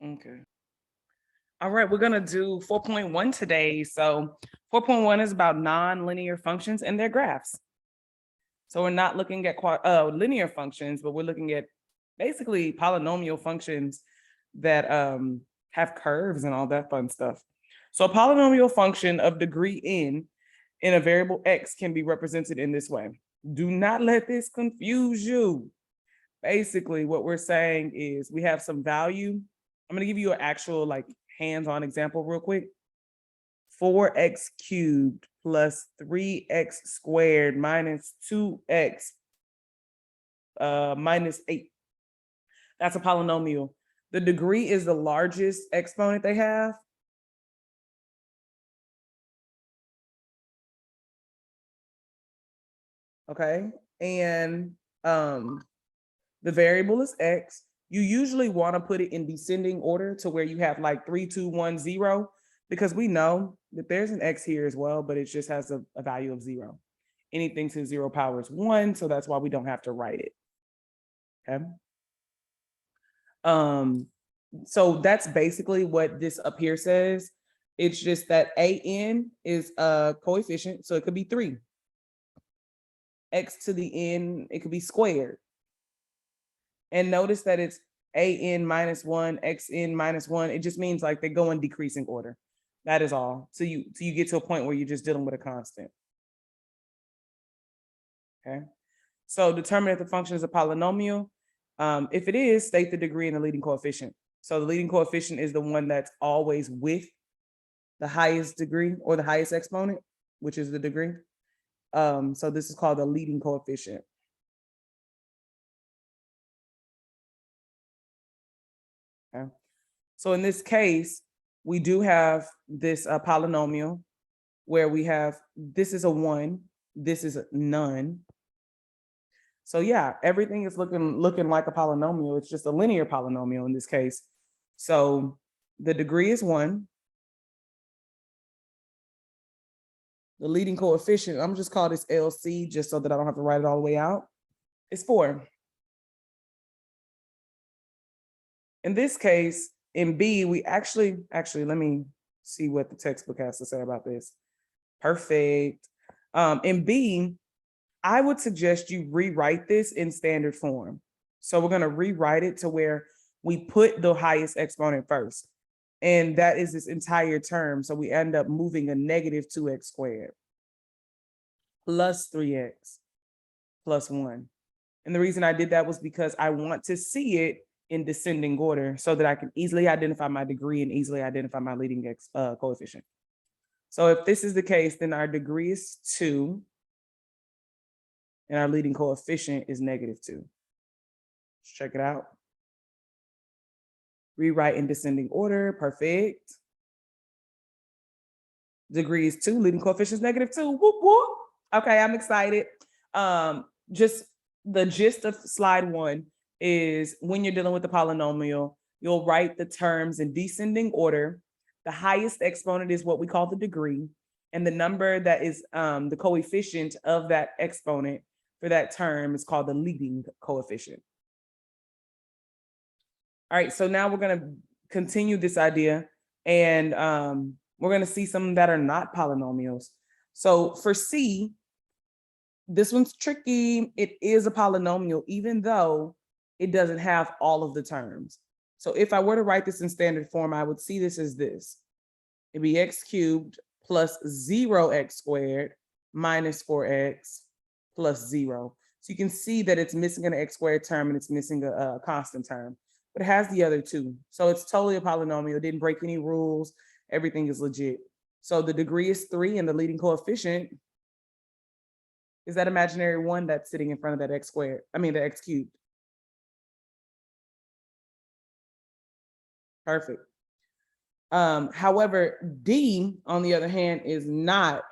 Okay. All right, we're going to do 4.1 today. So 4.1 is about non-linear functions and their graphs. So we're not looking at linear functions, but we're looking at basically polynomial functions that have curves and all that fun stuff. So a polynomial function of degree n in a variable x can be represented in this way. Do not let this confuse you. Basically, what we're saying is we have some value. I'm going to give you an actual like hands-on example real quick. 4x cubed plus 3x squared minus 2x minus 8. That's a polynomial. The degree is the largest exponent they have. Okay. And the variable is x. You usually want to put it in descending order to where you have like 3, 2, 1, 0, because we know that there's an x here as well, but it just has a value of 0. Anything to 0 power is 1, so that's why we don't have to write it. Okay. So that's basically what this up here says. It's just that an is a coefficient, so it could be 3. X to the n, it could be squared. And notice that it's an minus 1, xn minus 1. It just means like they go in decreasing order. That is all. So you get to a point where you're just dealing with a constant. Okay. So determine if the function is a polynomial. If it is, state the degree and the leading coefficient. So the leading coefficient is the one that's always with the highest degree or the highest exponent, which is the degree. So this is called the leading coefficient. Okay. So in this case, we do have this polynomial where we have, this is a 1, this is a none. So yeah, everything is looking like a polynomial. It's just a linear polynomial in this case. So the degree is 1. The leading coefficient, I'm just call this LC just so that I don't have to write it all the way out. It's 4. In this case, in B, we actually, let me see what the textbook has to say about this. Perfect. In B, I would suggest you rewrite this in standard form. So we're going to rewrite it to where we put the highest exponent first. And that is this entire term. So we end up moving a negative 2x squared plus 3x plus 1. And the reason I did that was because I want to see it in descending order so that I can easily identify my degree and easily identify my leading coefficient. So if this is the case, then our degree is 2 and our leading coefficient is negative 2. Let's check it out. Rewrite in descending order. Perfect. Degree is 2, leading coefficient is negative 2. Whoop, whoop. Okay, I'm excited. Just the gist of slide 1 is when you're dealing with the polynomial, you'll write the terms in descending order. The highest exponent is what we call the degree, and the number that is the coefficient of that exponent for that term is called the leading coefficient. All right, so now we're going to continue this idea, and we're going to see some that are not polynomials. So for C, this one's tricky. It is a polynomial, even though it doesn't have all of the terms. So if I were to write this in standard form, I would see this as this. It'd be x cubed plus 0x squared minus 4x plus 0. So you can see that it's missing an x squared term and it's missing a constant term, but it has the other two. So it's totally a polynomial. It didn't break any rules. Everything is legit. So the degree is 3 and the leading coefficient is that imaginary 1 that's sitting in front of that x squared. I mean, the x cubed. Perfect. However, D, on the other hand, is not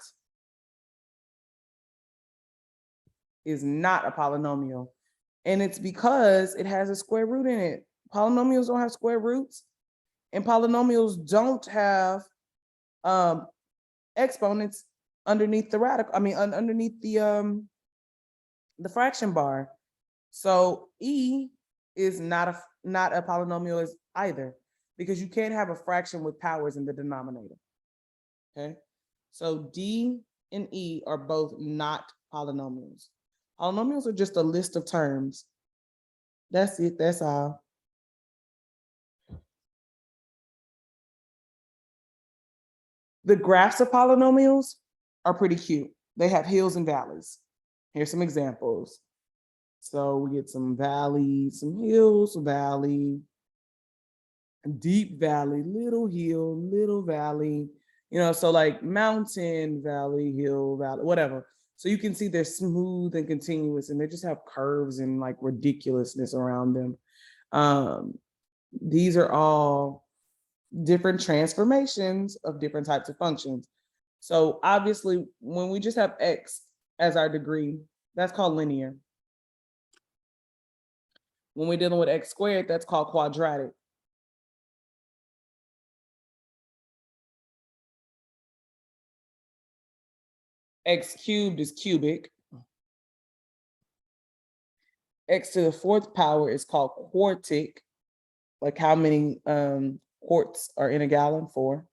a polynomial. And it's because it has a square root in it. Polynomials don't have square roots, and polynomials don't have exponents underneath the radical, underneath the fraction bar. So E is not a polynomial either, because you can't have a fraction with powers in the denominator. Okay, so D and E are both not polynomials. Polynomials are just a list of terms. That's it, that's all. The graphs of polynomials are pretty cute. They have hills and valleys. Here's some examples. So we get some valleys, some hills, valley, deep valley, little hill, little valley, so like mountain, valley, hill, valley, whatever. So you can see they're smooth and continuous, and they just have curves and like ridiculousness around them. These are all different transformations of different types of functions. So obviously, when we just have x as our degree, that's called linear. When we're dealing with x squared, that's called quadratic. X cubed is cubic. X to the fourth power is called quartic, like how many quarts are in a gallon? 4.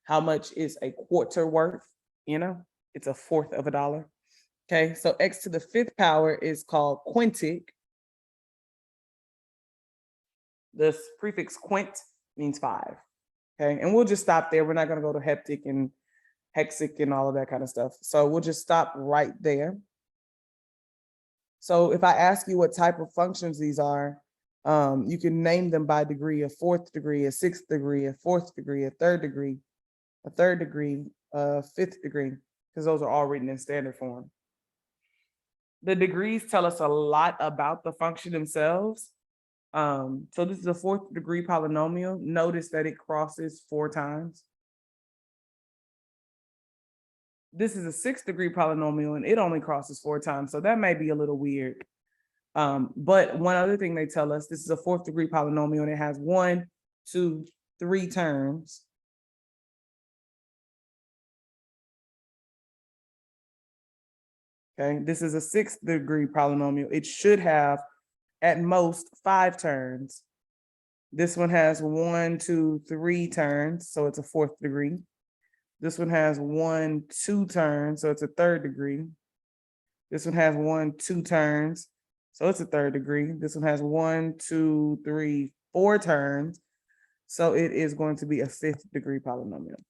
How much is a quarter worth? It's a fourth of a dollar. Okay, so x to the fifth power is called quintic. The prefix quint means 5. Okay, and we'll just stop there. We're not going to go to heptic and hexic and all of that kind of stuff. So we'll just stop right there. So if I ask you what type of functions these are, you can name them by degree: a fourth degree, a sixth degree, a fourth degree, a third degree, a fifth degree, because those are all written in standard form. The degrees tell us a lot about the function themselves. So this is a fourth degree polynomial. Notice that it crosses 4 times. This is a sixth degree polynomial, and it only crosses 4 times. So that may be a little weird. But one other thing they tell us, this is a fourth degree polynomial, and it has 1, 2, 3 terms. Okay, this is a sixth degree polynomial. It should have at most 5 terms. This one has 1, 2, 3 turns, so it's a fourth degree. This one has 1, 2 turns, so it's a third degree. This one has 1, 2 turns, so it's a third degree. This one has 1, 2, 3, 4 turns, so it is going to be a fifth degree polynomial.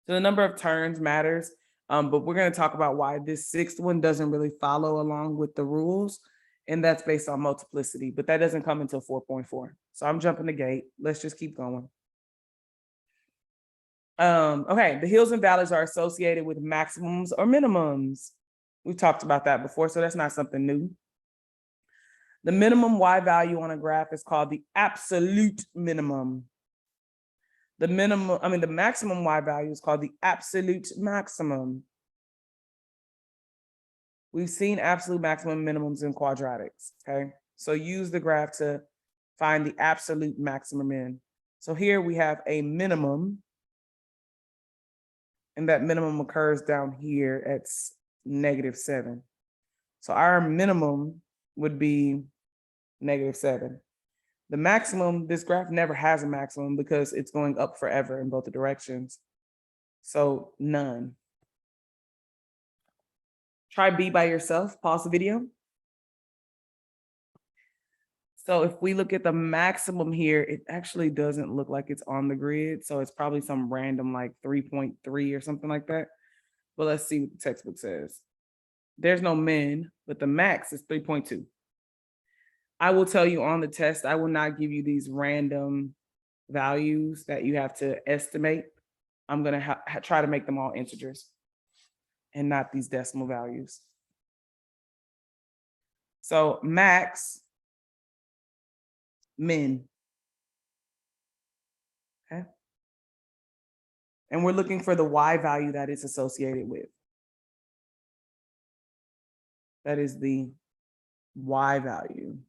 So the number of turns matters, but we're going to talk about why this sixth one doesn't really follow along with the rules, and that's based on multiplicity, but that doesn't come until 4.4. So I'm jumping the gate. Let's just keep going. Okay, the hills and valleys are associated with maximums or minimums. We've talked about that before, so that's not something new. The minimum y value on a graph is called the absolute minimum. The maximum y value is called the absolute maximum. We've seen absolute maximum minimums in quadratics, okay? So use the graph to find the absolute maximum in. So here we have a minimum, and that minimum occurs down here at -7. So our minimum would be -7. The maximum, this graph never has a maximum because it's going up forever in both the directions. So none. Try B by yourself, pause the video. So if we look at the maximum here, it actually doesn't look like it's on the grid. So it's probably some random like 3.3 or something like that. But let's see what the textbook says. There's no min, but the max is 3.2. I will tell you on the test, I will not give you these random values that you have to estimate. I'm going to try to make them all integers and not these decimal values. So max, min. Okay. And we're looking for the y value that it's associated with. That is the y value.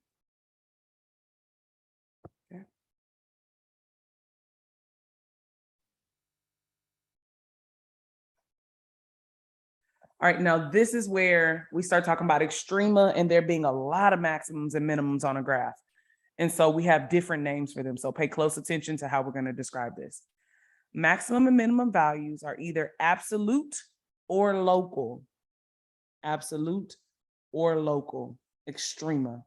Okay. All right, now this is where we start talking about extrema and there being a lot of maximums and minimums on a graph. And so we have different names for them. So pay close attention to how we're going to describe this. Maximum and minimum values are either absolute or local. Absolute or local. Extrema.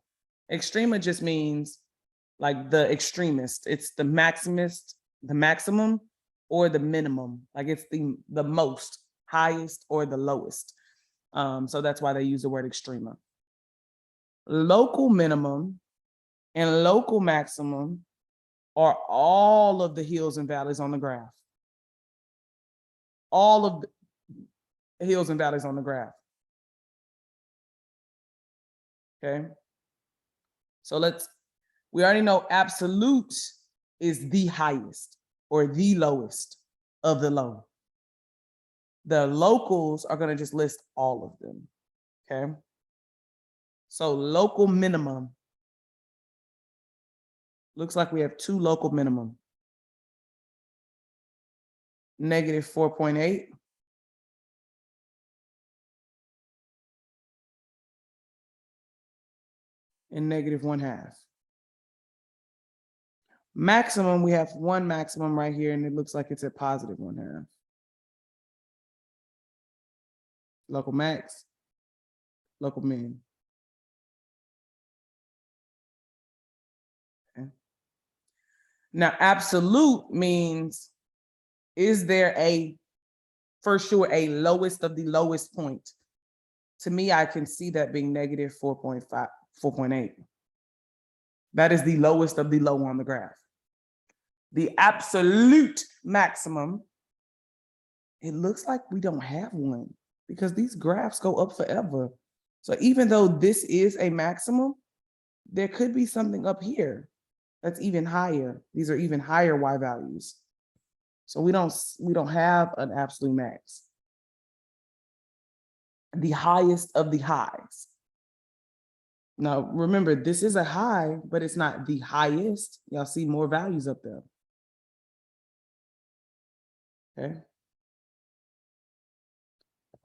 Extrema just means like the extremist. It's the maximist, the maximum or the minimum. Like it's the most, highest or the lowest. So that's why they use the word extrema. Local minimum and local maximum are all of the hills and valleys on the graph. All of the hills and valleys on the graph. Okay. So we already know absolute is the highest or the lowest of the low. The locals are going to just list all of them. Okay. So local minimum. Looks like we have two local minimum. Negative 4.8. And negative 1/2. Maximum, we have one maximum right here, and it looks like it's at positive 1/2. Local max, local min. Okay. Now, absolute means, is there for sure, a lowest of the lowest point? To me, I can see that being negative 4.5, 4.8. That is the lowest of the low on the graph. The absolute maximum, it looks like we don't have one because these graphs go up forever. So even though this is a maximum, there could be something up here that's even higher. These are even higher Y values. So we don't have an absolute max. The highest of the highs. Now, remember, this is a high, but it's not the highest. Y'all see more values up there. Okay.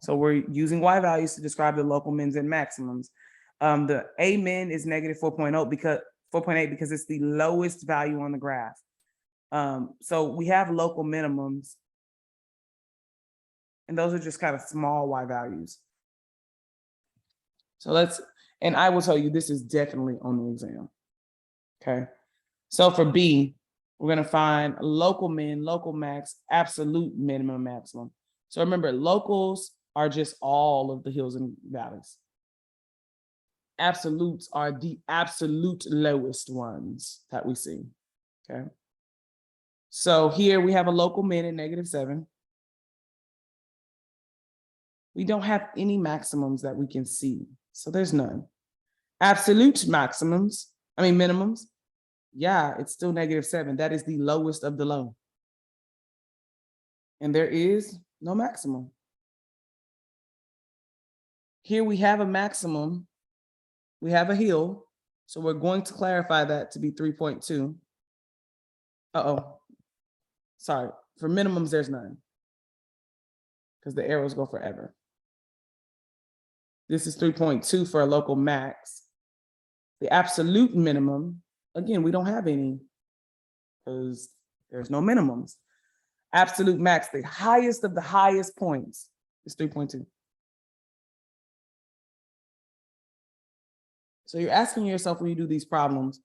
So we're using Y values to describe the local mins and maximums. The A min is negative 4.8 because it's the lowest value on the graph. So we have local minimums, and those are just kind of small Y values. So and I will tell you, this is definitely on the exam. Okay. So for B, we're going to find local min, local max, absolute minimum, maximum. So remember, locals are just all of the hills and valleys. Absolutes are the absolute lowest ones that we see. Okay. So here we have a local min at -7. We don't have any maximums that we can see. So there's none. Absolute minimums. Yeah, it's still -7. That is the lowest of the low. And there is no maximum. Here we have a maximum. We have a hill. So we're going to clarify that to be 3.2. Sorry, for minimums, there's none. Because the arrows go forever. This is 3.2 for a local max. The absolute minimum, again, we don't have any because there's no minimums. Absolute max, the highest of the highest points is 3.2. So you're asking yourself when you do these problems,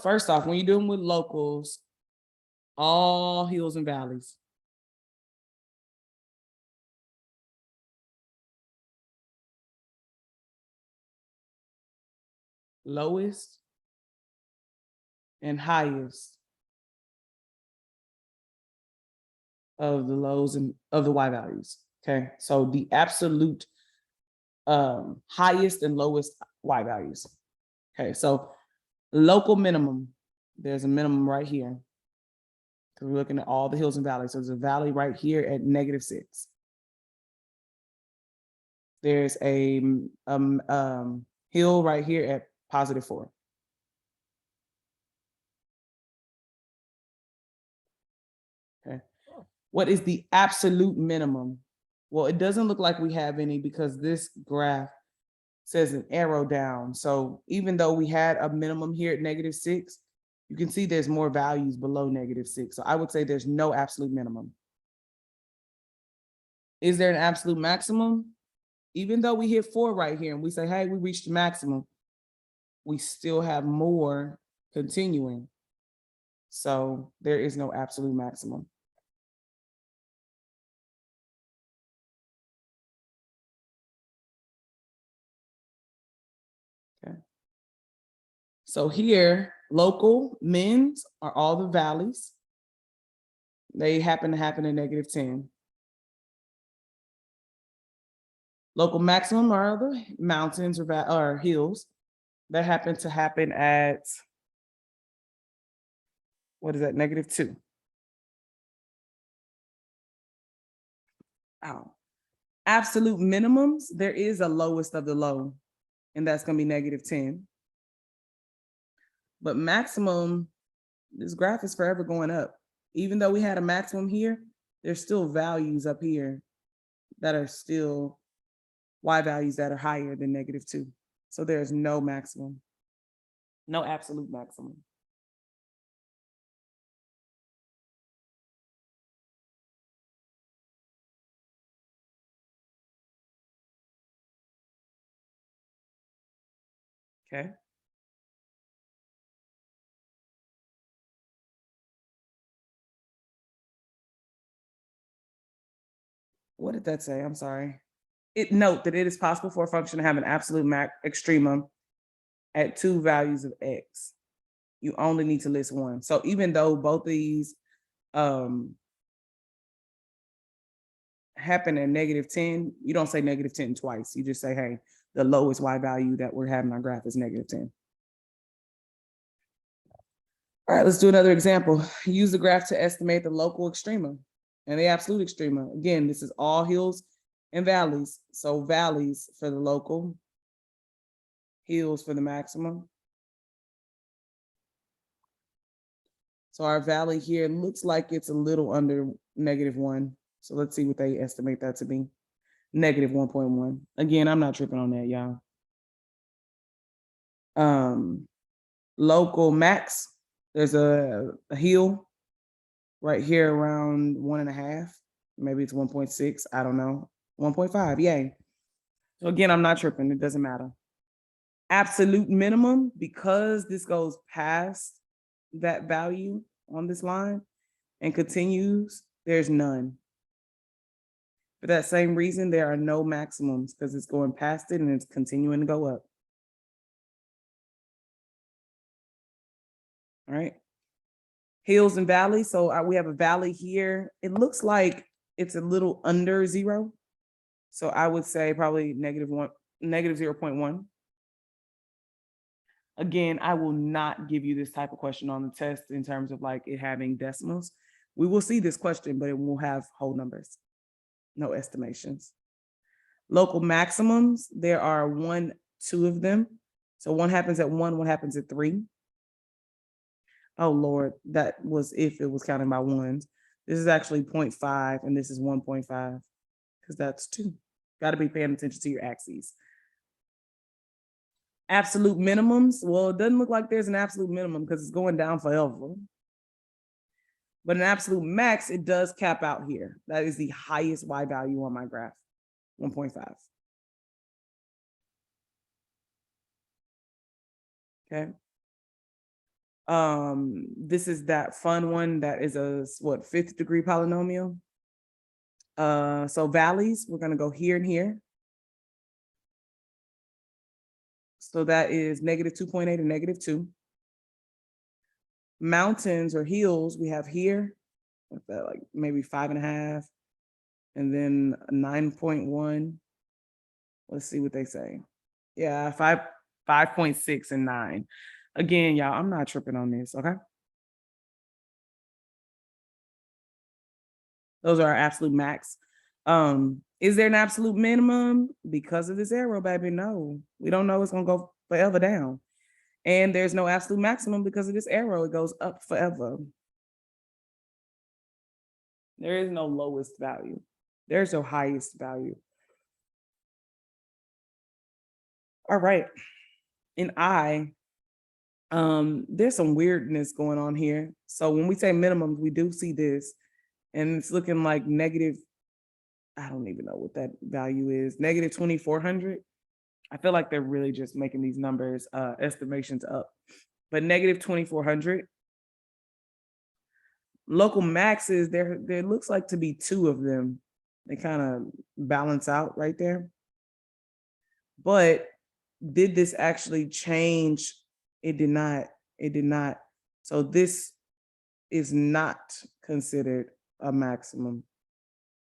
first off, when you're dealing with locals, all hills and valleys. Lowest and highest of the lows and of the Y values. Okay, so the absolute highest and lowest Y values. Okay, so local minimum, there's a minimum right here. Because we're looking at all the hills and valleys. So there's a valley right here at -6. There's a hill right here at +4. Okay. What is the absolute minimum? Well, it doesn't look like we have any because this graph says an arrow down. So even though we had a minimum here at -6, you can see there's more values below -6. So I would say there's no absolute minimum. Is there an absolute maximum? Even though we hit 4 right here and we say, hey, we reached the maximum, we still have more continuing. So there is no absolute maximum. Okay. So here, local mins are all the valleys. They happen to happen at -10. Local maximum are the mountains or hills that happen to happen at, what is that, -2. Oh. Absolute minimums, there is a lowest of the low, and that's going to be -10. But maximum, this graph is forever going up. Even though we had a maximum here, there's still values up here that are still y values that are higher than -2. So there's no maximum, no absolute maximum. Okay. What did that say? I'm sorry. Note that it is possible for a function to have an absolute extrema at 2 values of x. You only need to list one. So even though both of these happen at -10, you don't say -10 twice. You just say, hey, the lowest y value that we're having our graph is -10. All right, let's do another example. Use the graph to estimate the local extrema and the absolute extrema. Again, this is all hills and valleys. So valleys for the local, hills for the maximum. So our valley here looks like it's a little under -1. So let's see what they estimate that to be. -1.1. Again, I'm not tripping on that, y'all. Local max, there's a hill right here around 1.5. Maybe it's 1.6. I don't know. 1.5. Yay. So again, I'm not tripping. It doesn't matter. Absolute minimum, because this goes past that value on this line and continues, there's none. For that same reason, there are no maximums because it's going past it and it's continuing to go up. All right. Hills and valleys. So we have a valley here. It looks like it's a little under 0. So I would say probably -0.1. Again, I will not give you this type of question on the test in terms of like it having decimals. We will see this question, but it will have whole numbers, no estimations. Local maximums, there are 1, 2 of them. So one happens at 1, one happens at 3. Oh Lord, that was if it was counting by ones. This is actually 0.5 and this is 1.5 because that's 2. Got to be paying attention to your axes. Absolute minimums. Well, it doesn't look like there's an absolute minimum because it's going down forever. But an absolute max, it does cap out here. That is the highest y value on my graph, 1.5. Okay. This is that fun one that is a 5th degree polynomial. So valleys, we're gonna go here and here. So that is -2.8 and -2. Mountains or hills we have here, like maybe 5.5, and then 9.1. Let's see what they say. Yeah, 5.6 and 9. Again, y'all, I'm not tripping on this, okay? Those are our absolute max. Is there an absolute minimum? Because of this arrow, baby, no. We don't know it's gonna go forever down. And there's no absolute maximum because of this arrow, it goes up forever. There is no lowest value. There's no highest value. All right. In I, there's some weirdness going on here. So when we say minimums, we do see this, and it's looking like negative. I don't even know what that value is. Negative 2,400. I feel like they're really just making these numbers estimations up. But negative 2,400. Local maxes, there looks like to be two of them. They kind of balance out right there. But did this actually change? It did not. It did not. So this is not considered a maximum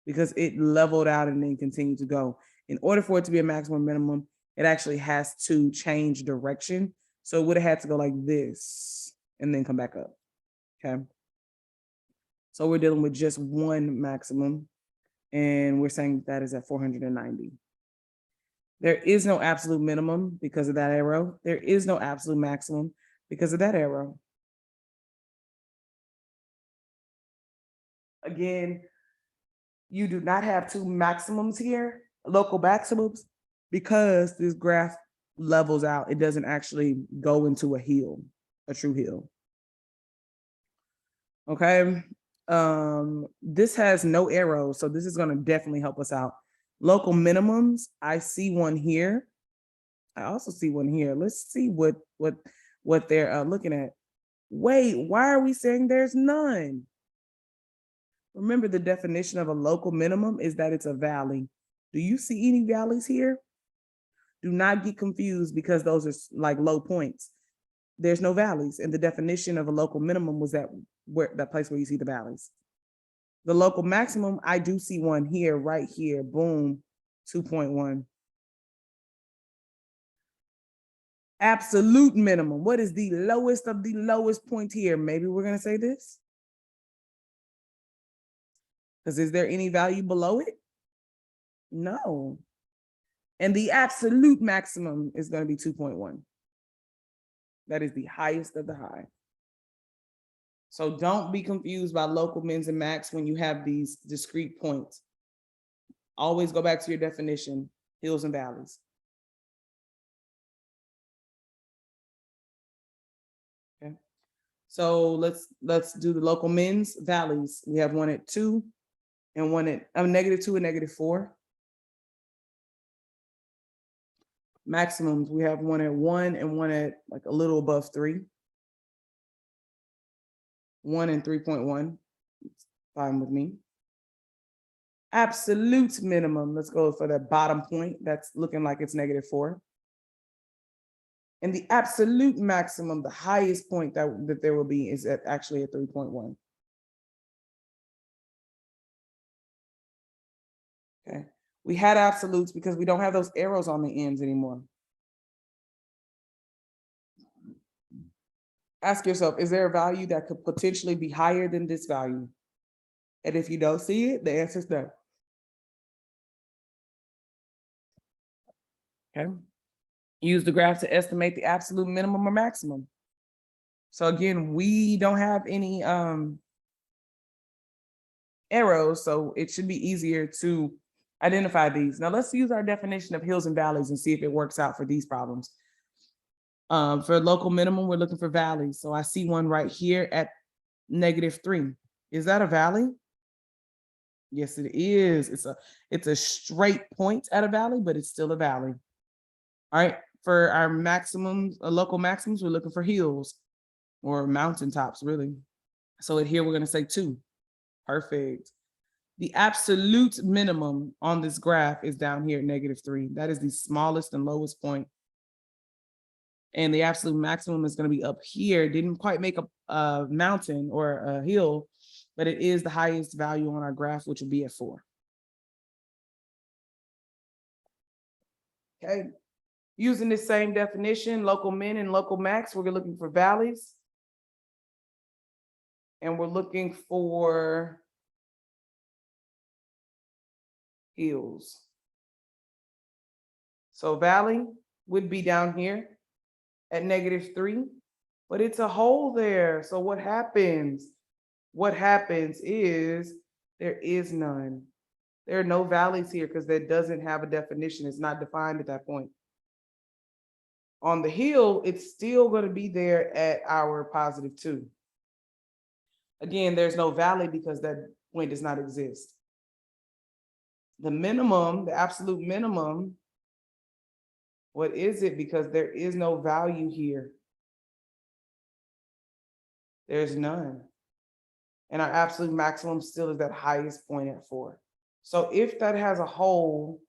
because it leveled out and then continued to go. In order for it to be a maximum minimum, it actually has to change direction. So it would have had to go like this and then come back up. Okay. So we're dealing with just one maximum, and we're saying that is at 490. There is no absolute minimum because of that arrow. There is no absolute maximum because of that arrow. Again, you do not have two maximums here, local maximums, because this graph levels out. It doesn't actually go into a hill, a true hill. Okay. This has no arrow, so this is going to definitely help us out. Local minimums, I see one here. I also see one here. Let's see what they're looking at. Wait, why are we saying there's none? Remember, the definition of a local minimum is that it's a valley. Do you see any valleys here? Do not get confused because those are like low points. There's no valleys, and the definition of a local minimum was that place where you see the valleys. The local maximum, I do see one here, right here, boom, 2.1. Absolute minimum, what is the lowest of the lowest point here? Maybe we're gonna say this. Because is there any value below it? No. And the absolute maximum is gonna be 2.1. That is the highest of the high. So don't be confused by local mins and max when you have these discrete points. Always go back to your definition, hills and valleys. Okay. So let's do the local mins, valleys. We have one at 2 and one at -2 and -4. Maximums, we have one at 1 and one at like a little above 3. 1 and 3.1. Fine with me. Absolute minimum, let's go for that bottom point. That's looking like it's -4. And the absolute maximum, the highest point that there will be is actually at 3.1. Okay. We had absolutes because we don't have those arrows on the ends anymore. Ask yourself, is there a value that could potentially be higher than this value? And if you don't see it, the answer is no. Okay. Use the graph to estimate the absolute minimum or maximum. So again, we don't have any arrows, so it should be easier to identify these. Now let's use our definition of hills and valleys and see if it works out for these problems. For local minimum, we're looking for valleys. So I see one right here at -3. Is that a valley? Yes, it is. It's a straight point at a valley, but it's still a valley. All right. For our maximums, local maximums, we're looking for hills or mountaintops, really. So here we're going to say 2. Perfect. The absolute minimum on this graph is down here at -3. That is the smallest and lowest point. And the absolute maximum is going to be up here. Didn't quite make a mountain or a hill, but it is the highest value on our graph, which will be at 4. Okay. Using this same definition, local min and local max, we're looking for valleys. And we're looking for hills. So valley would be down here at -3, but it's a hole there. So what happens? What happens is there is none. There are no valleys here because that doesn't have a definition. It's not defined at that point. On the hill, it's still going to be there at our positive 2. Again, there's no valley because that point does not exist. The minimum, the absolute minimum, what is it? Because there is no value here. There's none. And our absolute maximum still is that highest point at 4. So if that has a hole,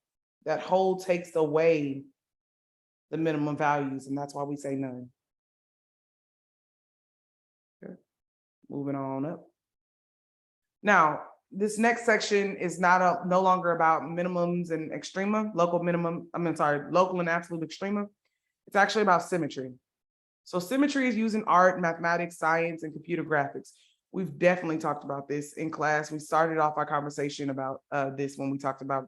that hole takes away the minimum values, and that's why we say none. Okay. Moving on up. Now, this next section is no longer about minimums and extrema, local and absolute extrema. It's actually about symmetry. So symmetry is used in art, mathematics, science, and computer graphics. We've definitely talked about this in class. We started off our conversation about this when we talked about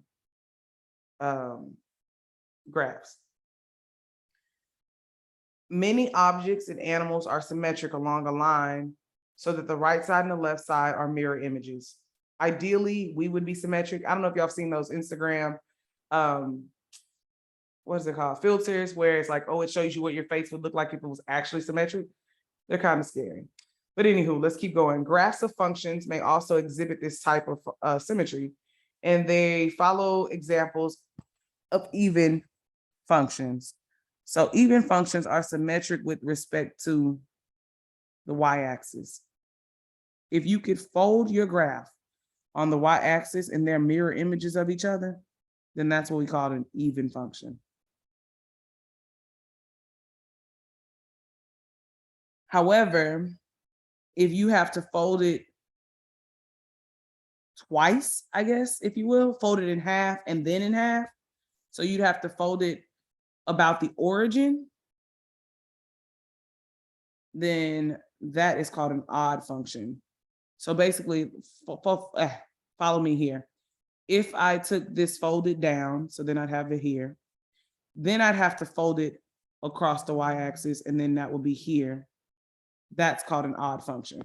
graphs. Many objects and animals are symmetric along a line so that the right side and the left side are mirror images. Ideally, we would be symmetric. I don't know if y'all seen those Instagram, what is it called? Filters, where it's like, oh, it shows you what your face would look like if it was actually symmetric. They're kind of scary. But anywho, let's keep going. Graphs of functions may also exhibit this type of symmetry, and they follow examples of even functions. So even functions are symmetric with respect to the y-axis. If you could fold your graph on the y-axis and they're mirror images of each other, then that's what we call an even function. However, if you have to fold it twice, I guess, if you will, fold it in half and then in half, so you'd have to fold it about the origin, then that is called an odd function. So basically, follow me here. If I took this folded down, so then I'd have it here, then I'd have to fold it across the y-axis, and then that would be here. That's called an odd function.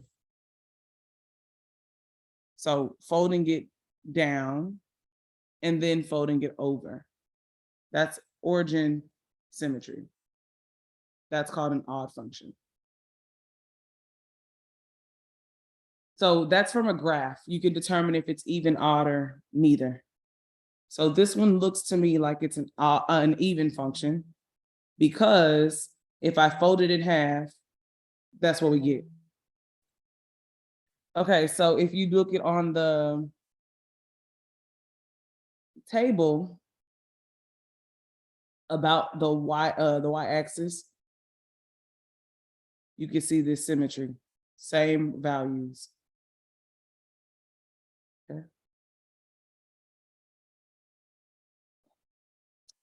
So folding it down and then folding it over. That's origin symmetry. That's called an odd function. So that's from a graph. You can determine if it's even, odd, or neither. So this one looks to me like it's an even function, because if I fold it in half, that's what we get. Okay, so if you look at on the table about the y-axis, you can see this symmetry, same values. Okay.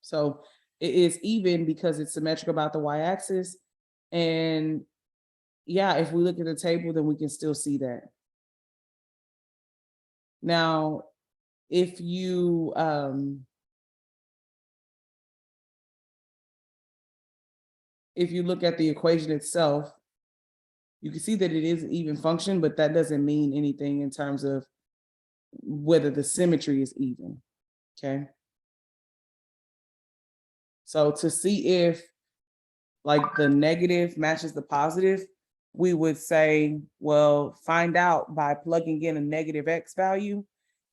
So it is even because it's symmetric about the y-axis. And yeah, if we look at the table, then we can still see that. Now, if you look at the equation itself, you can see that it is an even function, but that doesn't mean anything in terms of whether the symmetry is even, okay? So to see if like the negative matches the positive, we would say, well, find out by plugging in a negative x value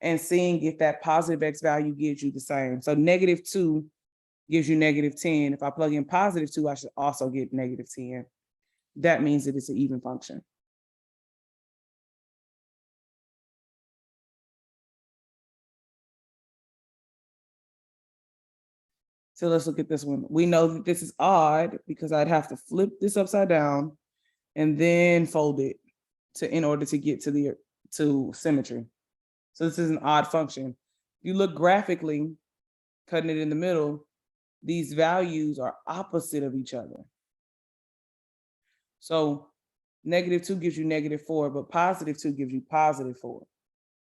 and seeing if that positive x value gives you the same. So -2 gives you -10. If I plug in +2, I should also get -10. That means that it's an even function. So let's look at this one. We know that this is odd because I'd have to flip this upside down and then fold it in order to get to symmetry. So this is an odd function. If you look graphically, cutting it in the middle, these values are opposite of each other. So -2 gives you -4, but +2 gives you +4.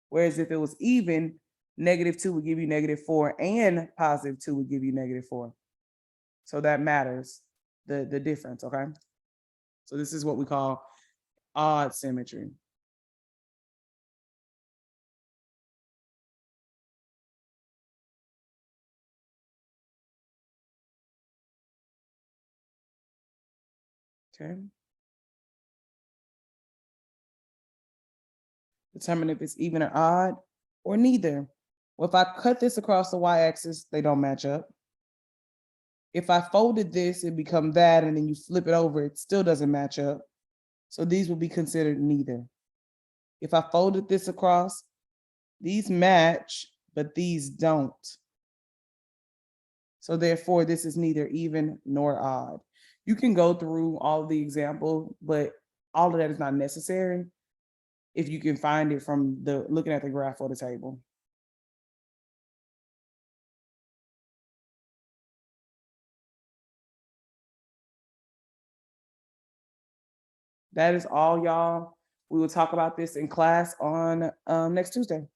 Whereas if it was even, -2 would give you -4 and +2 would give you -4. So that matters, the difference, okay? So this is what we call odd symmetry. Okay. Determine if it's even or odd or neither. Well, if I cut this across the y-axis, they don't match up. If I folded this, it become that, and then you flip it over, it still doesn't match up. So these will be considered neither. If I folded this across, these match, but these don't. So therefore, this is neither even nor odd. You can go through all of the example, but all of that is not necessary if you can find it from the looking at the graph or the table. That is all, y'all. We will talk about this in class on next Tuesday.